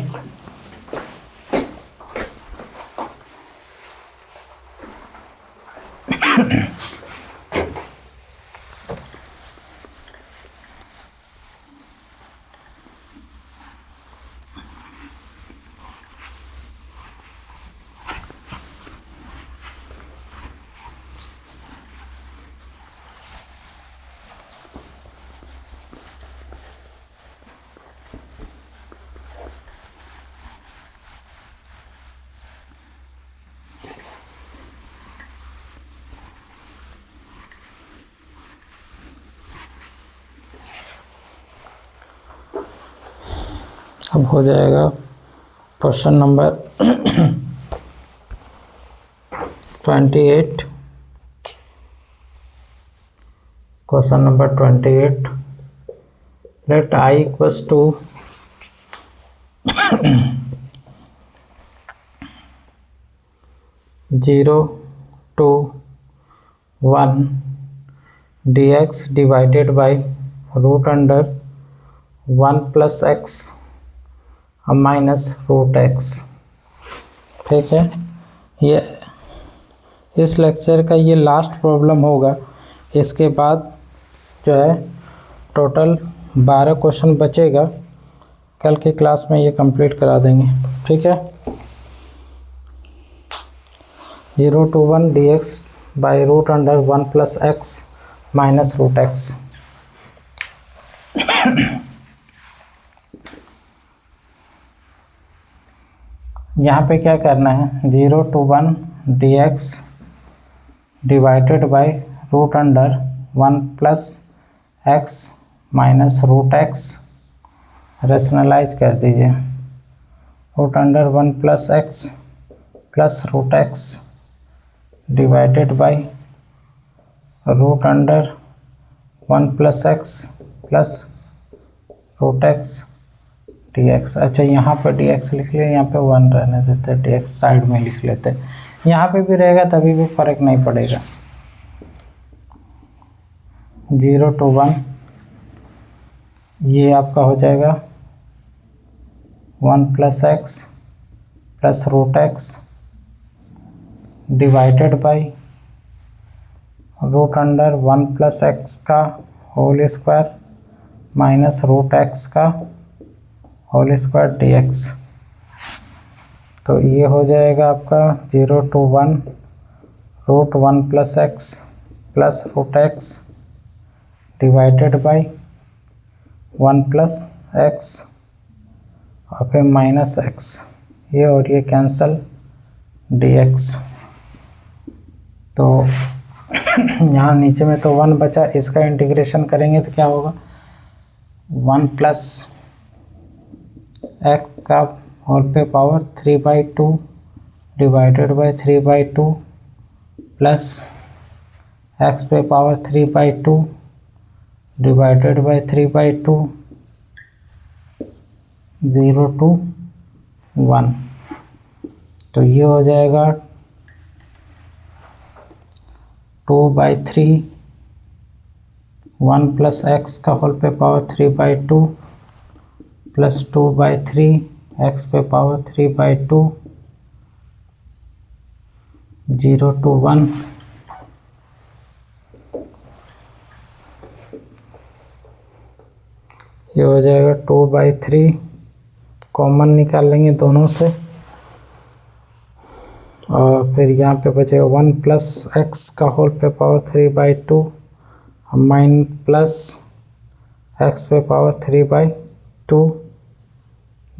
अब हो जाएगा question number 28, question number 28, let i equals to 0 to 1 dx divided by √1 plus x minus √x, ठीक है। ये इस लेक्चर का ये लास्ट प्रॉब्लम होगा, इसके बाद जो है टोटल 12 क्वेश्चन बचेगा, कल की क्लास में ये कंप्लीट करा देंगे। ठीक है। 0 to 1 dx by root under 1 plus x minus root x. यहाँ पे क्या करना है, 0 to 1 dx divided by root under 1 plus x minus root x, rationalise कर दीजिए। Root under 1 plus x plus root x divided by root under 1 plus x plus root x dx। अच्छा, यहाँ पे dx लिख लिया, यहाँ पे 1 रहने देते, dx साइड में लिख लेते। यहाँ पे भी रहेगा तभी भी फर्क नहीं पड़ेगा। 0 to 1 ये आपका हो जाएगा 1 plus x plus root x divided by root under 1 plus x का whole square minus root x का होल स्क्वायर dx। तो ये हो जाएगा आपका 0 to 1 root 1 plus x plus root x divided by 1 plus x और फिर माइनस एक्स, ये और ये कैंसल dx। तो यहाँ नीचे में तो 1 बचा, इसका इंटीग्रेशन करेंगे तो क्या होगा, 1 प्लस एक्स का होल पे power 3/2 divided by 3/2 plus x पे पावर 3/2 डिवाइडेड बाई 3/2 0 to 1। तो ये हो जाएगा 2/3 1 प्लस एक्स का होल पे पावर 3/2 प्लस 2/3 एक्स पे पावर 3/2 0 to 1। ये हो जाएगा 2/3, कॉमन निकाल लेंगे दोनों से, और फिर यहाँ पे बचेगा 1 प्लस एक्स का होल पे पावर 3/2 माइन प्लस एक्स पे पावर 3/2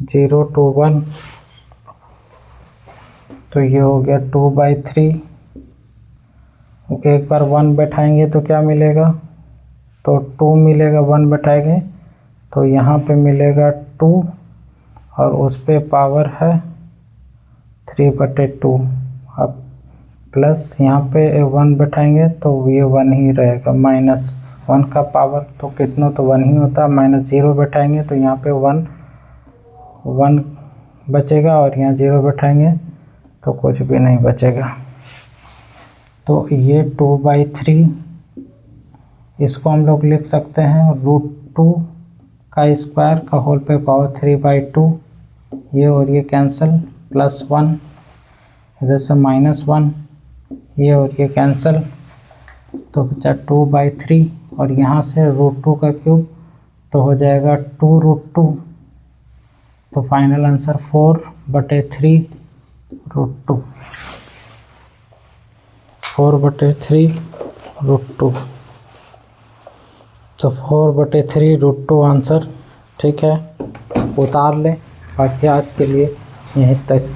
0 to 1। तो ये हो गया 2/3। एक बार 1 बैठाएंगे तो क्या मिलेगा, तो 2 मिलेगा, 1 बैठाएंगे तो यहाँ पे मिलेगा 2 और उस पे पावर है 3/2। अब प्लस यहाँ पे 1 बैठाएंगे तो ये 1 ही रहेगा, माइनस 1 का पावर तो कितना, तो 1 ही होता है, माइनस 0 बैठाएंगे तो यहाँ पे 1 बचेगा और यहाँ 0 बैठाएंगे तो कुछ भी नहीं बचेगा। तो ये 2/3, इसको हम लोग लिख सकते हैं √2 का स्क्वायर का होल पे पावर 3/2, ये और ये कैंसिल, प्लस 1 इधर से -1, ये और ये कैंसिल, तो बचा 2/3 और यहाँ से √2 का क्यूब तो हो जाएगा 2√2। तो फाइनल आंसर 4/3 √2, 4/3 √2। तो 4/3 √2 आंसर। ठीक है, उतार लें। बाकी आज के लिए यहीं तक।